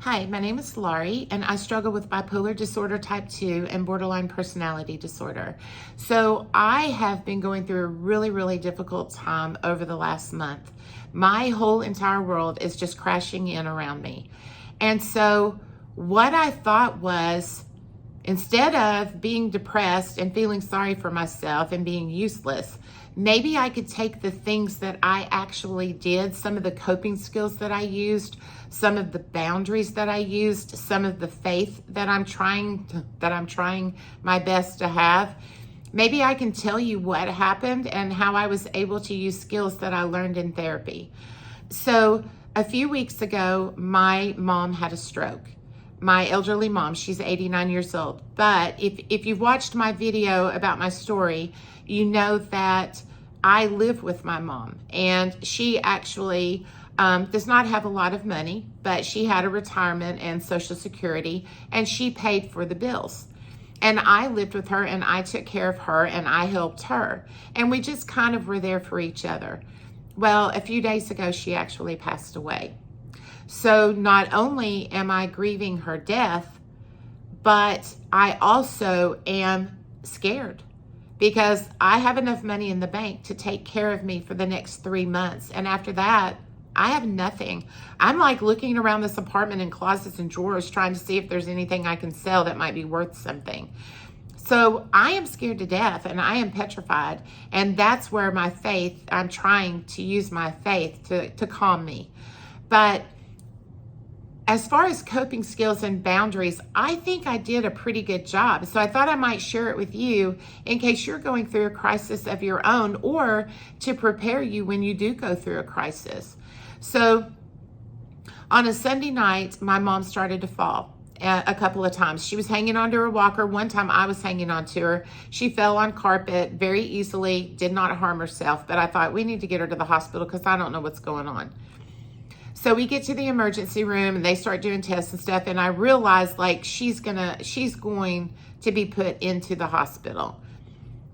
Hi, my name is Laurie, and I struggle with bipolar disorder type 2 and borderline personality disorder. So I have been going through a really difficult time over the last month. My whole entire world is just crashing in around me. And so what I thought was, instead of being depressed and feeling sorry for myself and being useless, maybe I could take the things that I actually did, some of the coping skills that I used, some of the boundaries that I used, some of the faith that I'm trying my best to have. Maybe I can tell you what happened and how I was able to use skills that I learned in therapy. So a few weeks ago, my mom had a stroke. My elderly mom, she's 89 years old. But if you've watched my video about my story, you know that I live with my mom, and she actually does not have a lot of money, but she had a retirement and Social Security, and she paid for the bills. And I lived with her, and I took care of her, and I helped her. And we just kind of were there for each other. Well, a few days ago, she actually passed away. So not only am I grieving her death, but I also am scared because I have enough money in the bank to take care of me for the next 3 months. And after that, I have nothing. I'm like looking around this apartment in closets and drawers trying to see if there's anything I can sell that might be worth something. So I am scared to death and I am petrified. And that's where my faith, I'm trying to use my faith to calm me. But as far as coping skills and boundaries, I think I did a pretty good job. So I thought I might share it with you in case you're going through a crisis of your own, or to prepare you when you do go through a crisis. So on a Sunday night, my mom started to fall a couple of times. She was hanging onto her walker. One time I was hanging onto her. She fell on carpet very easily, did not harm herself, but I thought we need to get her to the hospital because I don't know what's going on. So we get to the emergency room and they start doing tests and stuff. And I realized like she's going to be put into the hospital.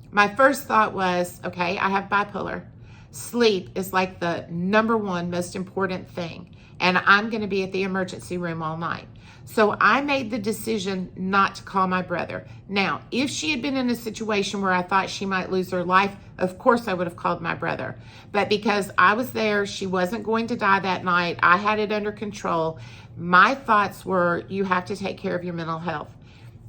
My first thought was, okay, I have bipolar. Sleep is like the number one most important thing. And I'm going to be at the emergency room all night. So I made the decision not to call my brother. Now, if she had been in a situation where I thought she might lose her life, of course I would have called my brother. But because I was there, she wasn't going to die that night, I had it under control. My thoughts were, you have to take care of your mental health.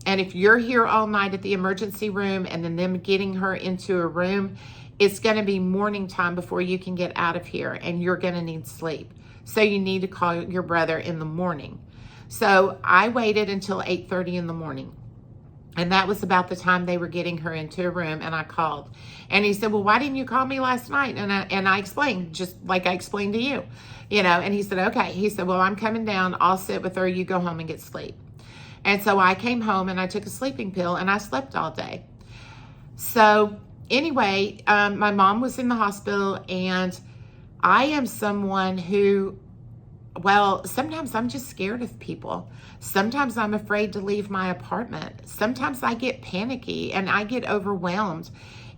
And if you're here all night at the emergency room and then them getting her into a room, it's going to be morning time before you can get out of here, and you're going to need sleep. So you need to call your brother in the morning. So I waited until 8:30 in the morning. And that was about the time they were getting her into a room, and I called. And he said, well, why didn't you call me last night? And I explained, just like I explained to you, and he said, okay. He said, well, I'm coming down. I'll sit with her. You go home and get sleep. And so I came home and I took a sleeping pill and I slept all day. So anyway, my mom was in the hospital, and I am someone who, well, sometimes I'm just scared of people. Sometimes I'm afraid to leave my apartment. Sometimes I get panicky and I get overwhelmed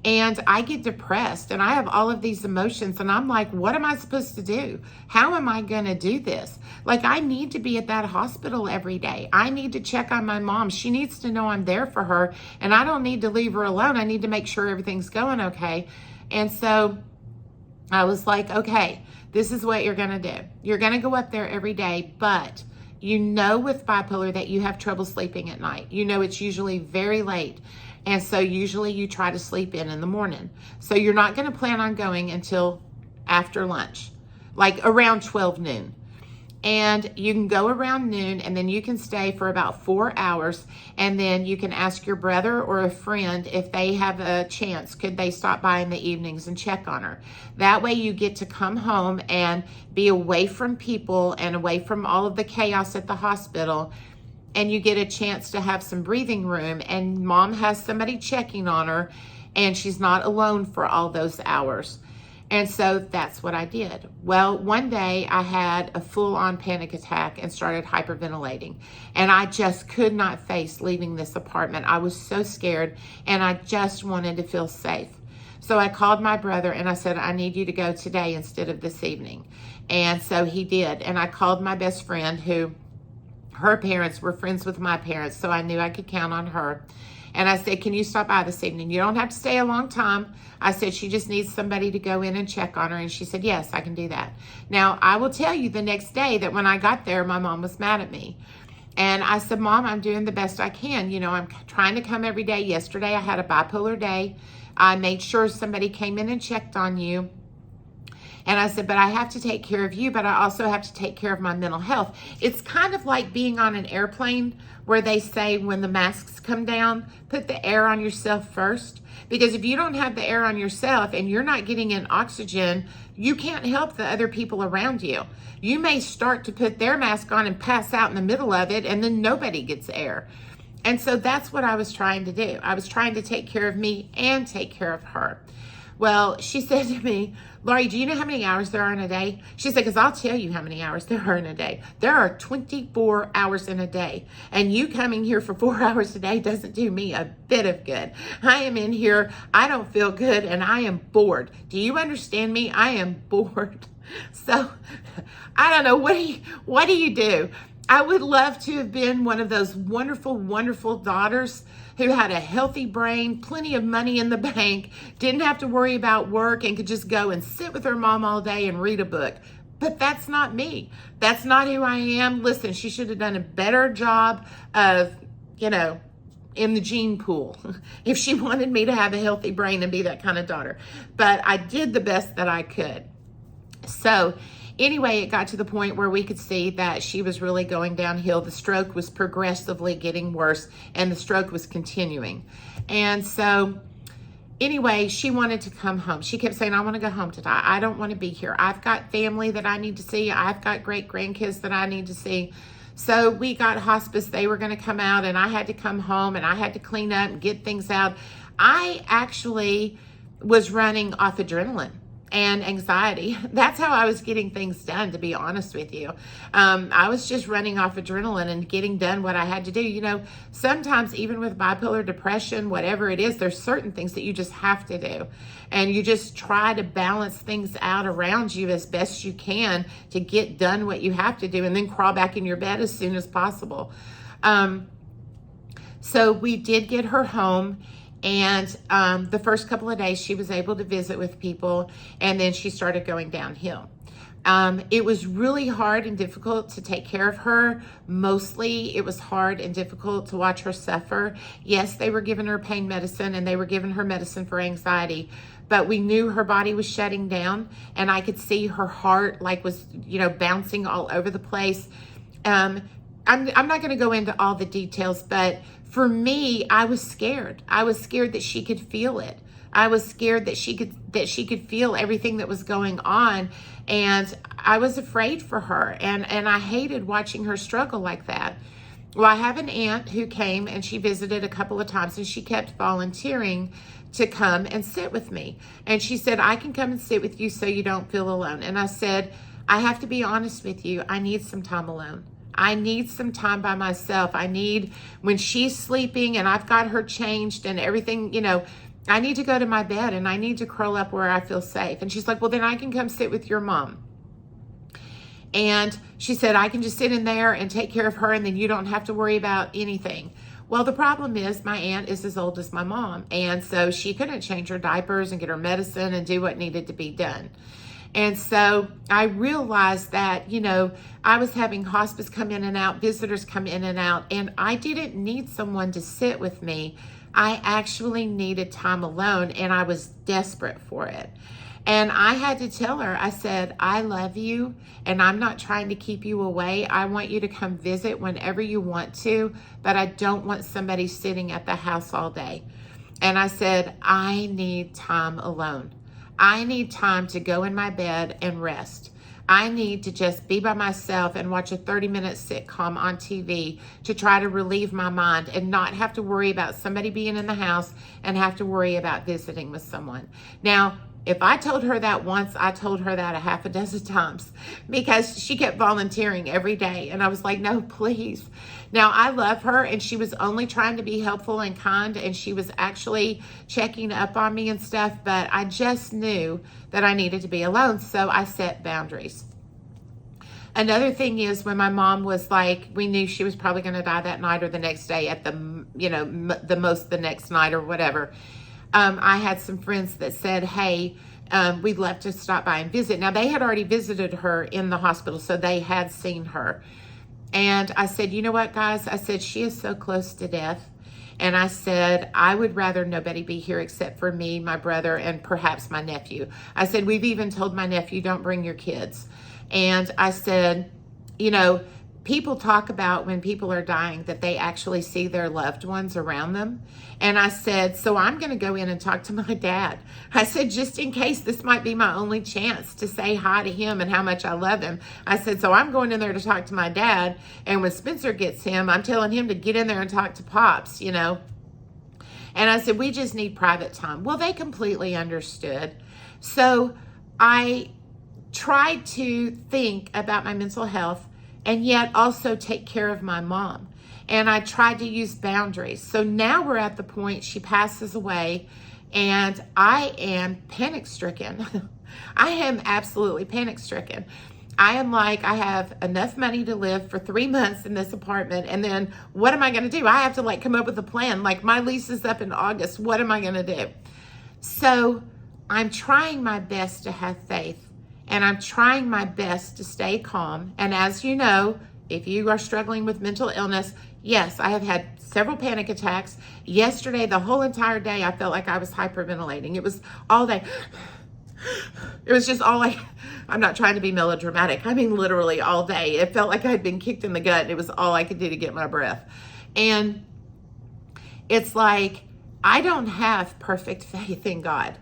and I get depressed and I have all of these emotions, and I'm like, what am I supposed to do? How am I going to do this? Like, I need to be at that hospital every day. I need to check on my mom. She needs to know I'm there for her, and I don't need to leave her alone. I need to make sure everything's going okay. And so I was like, okay, this is what you're going to do. You're going to go up there every day, but you know with bipolar that you have trouble sleeping at night. You know it's usually very late, and so usually you try to sleep in the morning. So you're not going to plan on going until after lunch, like around 12 noon. And you can go around noon, and then you can stay for about 4 hours, and then you can ask your brother or a friend if they have a chance, could they stop by in the evenings and check on her. That way you get to come home and be away from people and away from all of the chaos at the hospital, and you get a chance to have some breathing room, and mom has somebody checking on her, and she's not alone for all those hours. And so that's what I did. Well, one day I had a full-on panic attack and started hyperventilating. And I just could not face leaving this apartment. I was so scared, and I just wanted to feel safe. So I called my brother and I said, I need you to go today instead of this evening. And so he did. And I called my best friend, who her parents were friends with my parents, so I knew I could count on her. And I said, can you stop by this evening? You don't have to stay a long time. I said, she just needs somebody to go in and check on her. And she said, yes, I can do that. Now, I will tell you the next day that when I got there, my mom was mad at me. And I said, Mom, I'm doing the best I can. You know, I'm trying to come every day. Yesterday, I had a bipolar day. I made sure somebody came in and checked on you. And I said, but I have to take care of you, but I also have to take care of my mental health. It's kind of like being on an airplane where they say when the masks come down, put the air on yourself first. Because if you don't have the air on yourself and you're not getting in oxygen, you can't help the other people around you. You may start to put their mask on and pass out in the middle of it, and then nobody gets air. And so that's what I was trying to do. I was trying to take care of me and take care of her. Well, she said to me, Laurie, do you know how many hours there are in a day? She said, because I'll tell you how many hours there are in a day. There are 24 hours in a day. And you coming here for 4 hours a day doesn't do me a bit of good. I am in here, I don't feel good, and I am bored. Do you understand me? I am bored. So, I don't know, what do you do? I would love to have been one of those wonderful, wonderful daughters who had a healthy brain, plenty of money in the bank, didn't have to worry about work, and could just go and sit with her mom all day and read a book. But that's not me. That's not who I am. Listen, she should have done a better job of, you know, in the gene pool if she wanted me to have a healthy brain and be that kind of daughter. But I did the best that I could. So anyway, it got to the point where we could see that she was really going downhill. The stroke was progressively getting worse, and the stroke was continuing. And so anyway, she wanted to come home. She kept saying, I want to go home today. I don't want to be here. I've got family that I need to see. I've got great grandkids that I need to see. So we got hospice. They were going to come out, and I had to come home, and I had to clean up and get things out. I actually was running off adrenaline and anxiety. That's how I was getting things done, to be honest with you. I was just running off adrenaline and getting done what I had to do. You know, sometimes even with bipolar depression, whatever it is, there's certain things that you just have to do. And you just try to balance things out around you as best you can to get done what you have to do, and then crawl back in your bed as soon as possible. So we did get her home. And the first couple of days, she was able to visit with people, and then she started going downhill. It was really hard and difficult to take care of her. Mostly, it was hard and difficult to watch her suffer. Yes, they were giving her pain medicine, and they were giving her medicine for anxiety, but we knew her body was shutting down, and I could see her heart was, you know, bouncing all over the place. I'm not going to go into all the details, but for me, I was scared. I was scared that she could feel it. I was scared that she could feel everything that was going on, and I was afraid for her, and I hated watching her struggle like that. Well, I have an aunt who came, and she visited a couple of times, and she kept volunteering to come and sit with me. And she said, I can come and sit with you so you don't feel alone. And I said, I have to be honest with you. I need some time alone. I need some time by myself. I need, when she's sleeping and I've got her changed and everything, you know, I need to go to my bed and I need to curl up where I feel safe. And she's like, well, then I can come sit with your mom. And she said, I can just sit in there and take care of her, and then you don't have to worry about anything. Well, the problem is my aunt is as old as my mom. And so she couldn't change her diapers and get her medicine and do what needed to be done. And so I realized that, you know, I was having hospice come in and out, visitors come in and out, and I didn't need someone to sit with me. I actually needed time alone, and I was desperate for it. And I had to tell her, I said, I love you, and I'm not trying to keep you away. I want you to come visit whenever you want to, but I don't want somebody sitting at the house all day. And I said, I need time alone. I need time to go in my bed and rest. I need to just be by myself and watch a 30-minute sitcom on TV to try to relieve my mind and not have to worry about somebody being in the house and have to worry about visiting with someone. Now, if I told her that once, I told her that a half a dozen times because she kept volunteering every day. And I was like, no, please. Now, I love her, and she was only trying to be helpful and kind, and she was actually checking up on me and stuff, but I just knew that I needed to be alone, so I set boundaries. Another thing is when my mom was like, we knew she was probably going to die that night or the next day at the, the most the next night or whatever. I had some friends that said, hey, we'd love to stop by and visit. Now, they had already visited her in the hospital, so they had seen her. And I said, you know what, guys? I said, she is so close to death. And I said, I would rather nobody be here except for me, my brother, and perhaps my nephew. I said, we've even told my nephew, don't bring your kids. And I said, people talk about when people are dying that they actually see their loved ones around them. And I said, so I'm going to go in and talk to my dad. I said, just in case this might be my only chance to say hi to him and how much I love him. I said, so I'm going in there to talk to my dad. And when Spencer gets him, I'm telling him to get in there and talk to Pops, And I said, we just need private time. Well, they completely understood. So I tried to think about my mental health and yet also take care of my mom. And I tried to use boundaries. So now we're at the point she passes away and I am panic stricken. I am absolutely panic stricken. I am like, I have enough money to live for 3 months in this apartment. And then what am I going to do? I have to come up with a plan. My lease is up in August. What am I going to do? So I'm trying my best to have faith. And I'm trying my best to stay calm. And as you know, if you are struggling with mental illness, yes, I have had several panic attacks. Yesterday, the whole entire day, I felt like I was hyperventilating. It was all day. It was just I'm not trying to be melodramatic. I mean, literally all day. It felt like I had been kicked in the gut. And it was all I could do to get my breath. And it's like, I don't have perfect faith in God.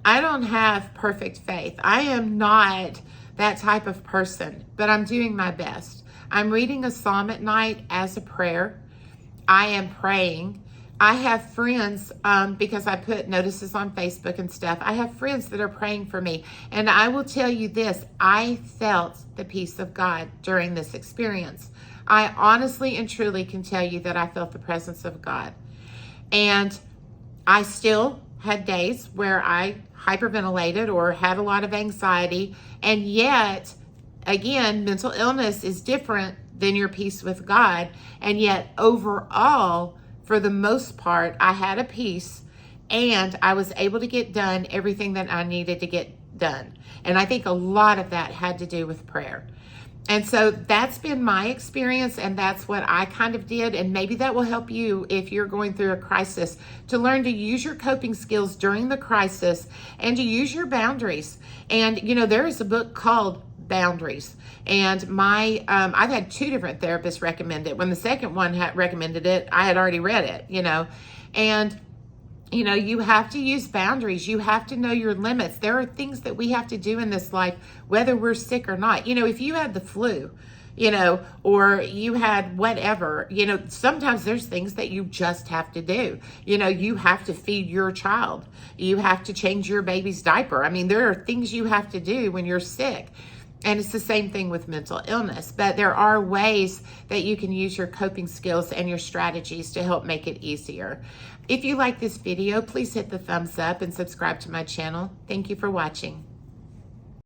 I don't have perfect faith. I am not that type of person, but I'm doing my best. I'm reading a psalm at night as a prayer. I am praying. I have friends, because I put notices on Facebook and stuff. I have friends that are praying for me. And I will tell you this, I felt the peace of God during this experience. I honestly and truly can tell you that I felt the presence of God. And I still had days where I hyperventilated or had a lot of anxiety. And yet, again, mental illness is different than your peace with God. And yet, overall, for the most part, I had a peace and I was able to get done everything that I needed to get done. And I think a lot of that had to do with prayer. And so that's been my experience, and that's what I kind of did. And maybe that will help you if you're going through a crisis, to learn to use your coping skills during the crisis and to use your boundaries. And, there is a book called Boundaries. And I've had 2 different therapists recommend it. When the second one had recommended it, I had already read it, And you have to use boundaries. You have to know your limits. There are things that we have to do in this life, whether we're sick or not. If you had the flu, or you had whatever, sometimes there's things that you just have to do. You have to feed your child. You have to change your baby's diaper. I mean, there are things you have to do when you're sick. And it's the same thing with mental illness, but there are ways that you can use your coping skills and your strategies to help make it easier. If you like this video, please hit the thumbs up and subscribe to my channel. Thank you for watching.